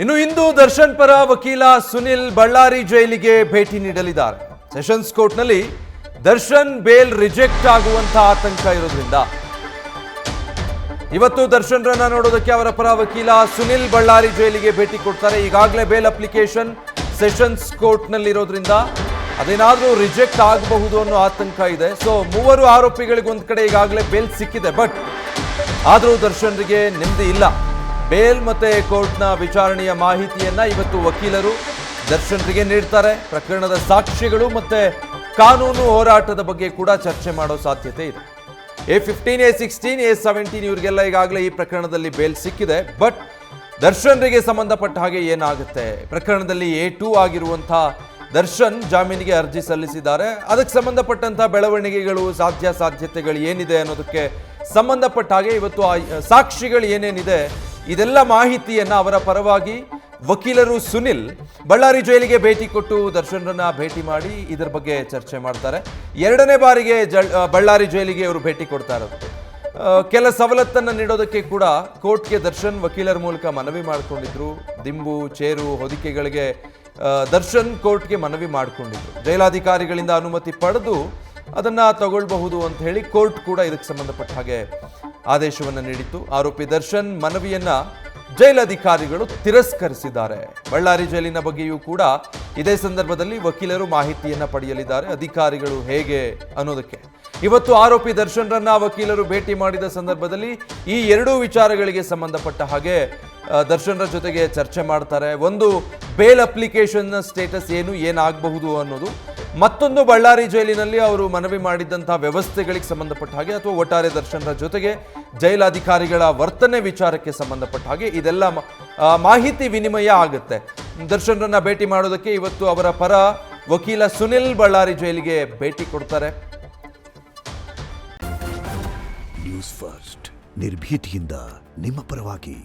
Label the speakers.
Speaker 1: ಇನ್ನು ಇಂದು ದರ್ಶನ್ ಪರ ವಕೀಲ ಸುನಿಲ್ ಬಳ್ಳಾರಿ ಜೈಲಿಗೆ ಭೇಟಿ ನೀಡಲಿದ್ದಾರೆ. ಸೆಷನ್ಸ್ ಕೋರ್ಟ್ನಲ್ಲಿ ದರ್ಶನ್ ಬೇಲ್ ರಿಜೆಕ್ಟ್ ಆಗುವಂತಹ ಆತಂಕ ಇರೋದ್ರಿಂದ ಇವತ್ತು ದರ್ಶನ್ ರನ್ನ ನೋಡೋದಕ್ಕೆ ಅವರ ಪರ ವಕೀಲ ಸುನಿಲ್ ಬಳ್ಳಾರಿ ಜೈಲಿಗೆ ಭೇಟಿ ಕೊಡ್ತಾರೆ. ಈಗಾಗಲೇ ಬೇಲ್ ಅಪ್ಲಿಕೇಶನ್ ಸೆಷನ್ಸ್ ಕೋರ್ಟ್ನಲ್ಲಿರೋದ್ರಿಂದ ಅದೇನಾದರೂ ರಿಜೆಕ್ಟ್ ಆಗಬಹುದು ಅನ್ನೋ ಆತಂಕ ಇದೆ. ಸೊ ಮೂವರು ಆರೋಪಿಗಳಿಗೆ ಒಂದ್ ಕಡೆ ಈಗಾಗಲೇ ಬೇಲ್ ಸಿಕ್ಕಿದೆ. ಬಟ್ ಆದರೂ ದರ್ಶನ್ರಿಗೆ ನೆಮ್ಮದಿ ಇಲ್ಲ. ಬೇಲ್ ಮತ್ತೆ ಕೋರ್ಟ್ನ ವಿಚಾರಣೆಯ ಮಾಹಿತಿಯನ್ನ ಇವತ್ತು ವಕೀಲರು ದರ್ಶನ್ರಿಗೆ ನೀಡ್ತಾರೆ. ಪ್ರಕರಣದ ಸಾಕ್ಷ್ಯಗಳು ಮತ್ತೆ ಕಾನೂನು ಹೋರಾಟದ ಬಗ್ಗೆ ಕೂಡ ಚರ್ಚೆ ಮಾಡೋ ಸಾಧ್ಯತೆ ಇದೆ. A15, A16, A17 ಇವರಿಗೆಲ್ಲ ಈಗಾಗಲೇ ಈ ಪ್ರಕರಣದಲ್ಲಿ ಬೇಲ್ ಸಿಕ್ಕಿದೆ. ಬಟ್ ದರ್ಶನ್ರಿಗೆ ಸಂಬಂಧಪಟ್ಟ ಹಾಗೆ ಏನಾಗುತ್ತೆ, ಪ್ರಕರಣದಲ್ಲಿ A2 ಆಗಿರುವಂತಹ ದರ್ಶನ್ ಜಾಮೀನಿಗೆ ಅರ್ಜಿ ಸಲ್ಲಿಸಿದ್ದಾರೆ. ಅದಕ್ಕೆ ಸಂಬಂಧಪಟ್ಟಂತಹ ಬೆಳವಣಿಗೆಗಳು, ಸಾಧ್ಯತೆಗಳು ಏನಿದೆ ಅನ್ನೋದಕ್ಕೆ ಸಂಬಂಧಪಟ್ಟ ಹಾಗೆ ಇವತ್ತು ಸಾಕ್ಷಿಗಳು ಏನೇನಿದೆ ಇದೆಲ್ಲ ಮಾಹಿತಿಯನ್ನ ಅವರ ಪರವಾಗಿ ವಕೀಲರು ಸುನಿಲ್ ಬಳ್ಳಾರಿ ಜೈಲಿಗೆ ಭೇಟಿ ಕೊಟ್ಟು ದರ್ಶನ್ರನ್ನ ಭೇಟಿ ಮಾಡಿ ಇದರ ಬಗ್ಗೆ ಚರ್ಚೆ ಮಾಡ್ತಾರೆ. ಎರಡನೇ ಬಾರಿಗೆ ಬಳ್ಳಾರಿ ಜೈಲಿಗೆ ಅವರು ಭೇಟಿ ಕೊಡ್ತಾ ಇರೋದು. ಕೆಲ ಸವಲತ್ತನ್ನು ನೀಡೋದಕ್ಕೆ ಕೂಡ ಕೋರ್ಟ್ಗೆ ದರ್ಶನ್ ವಕೀಲರ ಮೂಲಕ ಮನವಿ ಮಾಡಿಕೊಂಡಿದ್ರು. ದಿಂಬು, ಚೇರು, ಹೊದಿಕೆಗಳಿಗೆ ದರ್ಶನ್ ಕೋರ್ಟ್ಗೆ ಮನವಿ ಮಾಡಿಕೊಂಡಿದ್ರು. ಜೈಲಾಧಿಕಾರಿಗಳಿಂದ ಅನುಮತಿ ಪಡೆದು ಅದನ್ನ ತಗೊಳ್ಬಹುದು ಅಂತ ಹೇಳಿ ಕೋರ್ಟ್ ಕೂಡ ಇದಕ್ಕೆ ಸಂಬಂಧಪಟ್ಟ ಹಾಗೆ ಆದೇಶವನ್ನು ನೀಡಿತ್ತು. ಆರೋಪಿ ದರ್ಶನ್ ಮನವಿಯನ್ನ ಜೈಲಧಿಕಾರಿಗಳು ತಿರಸ್ಕರಿಸಿದ್ದಾರೆ. ಬಳ್ಳಾರಿ ಜೈಲಿನ ಬಗ್ಗೆಯೂ ಕೂಡ ಇದೇ ಸಂದರ್ಭದಲ್ಲಿ ವಕೀಲರು ಮಾಹಿತಿಯನ್ನ ಪಡೆಯಲಿದ್ದಾರೆ. ಅಧಿಕಾರಿಗಳು ಹೇಗೆ ಅನ್ನೋದಕ್ಕೆ ಇವತ್ತು ಆರೋಪಿ ದರ್ಶನ್ರನ್ನ ವಕೀಲರು ಭೇಟಿ ಮಾಡಿದ ಸಂದರ್ಭದಲ್ಲಿ ಈ ಎರಡೂ ವಿಚಾರಗಳಿಗೆ ಸಂಬಂಧಪಟ್ಟ ಹಾಗೆ ದರ್ಶನ್ರ ಜೊತೆಗೆ ಚರ್ಚೆ ಮಾಡ್ತಾರೆ. ಒಂದು, ಬೇಲ್ ಅಪ್ಲಿಕೇಶನ್ನ ಸ್ಟೇಟಸ್ ಏನಾಗಬಹುದು ಅನ್ನೋದು. ಮತ್ತೊಂದು, ಬಳ್ಳಾರಿ ಜೈಲಿನಲ್ಲಿ ಅವರು ಮನವಿ ಮಾಡಿದಂತಹ ವ್ಯವಸ್ಥೆಗಳಿಗೆ ಸಂಬಂಧಪಟ್ಟ ಹಾಗೆ ಅಥವಾ ಒಟ್ಟಾರೆ ದರ್ಶನ್ರ ಜೊತೆಗೆ ಜೈಲಾಧಿಕಾರಿಗಳ ವರ್ತನೆ ವಿಚಾರಕ್ಕೆ ಸಂಬಂಧಪಟ್ಟ ಹಾಗೆ ಇದೆಲ್ಲ ಮಾಹಿತಿ ವಿನಿಮಯ ಆಗುತ್ತೆ. ದರ್ಶನ್ರನ್ನ ಭೇಟಿ ಮಾಡೋದಕ್ಕೆ ಇವತ್ತು ಅವರ ಪರ ವಕೀಲ ಸುನಿಲ್ ಬಳ್ಳಾರಿ ಜೈಲಿಗೆ ಭೇಟಿ ಕೊಡ್ತಾರೆ.
Speaker 2: ನ್ಯೂಸ್ ಫಸ್ಟ್ ನಿರ್ಭೀತಿಯಿಂದ ನಿಮ್ಮ ಪರವಾಗಿ.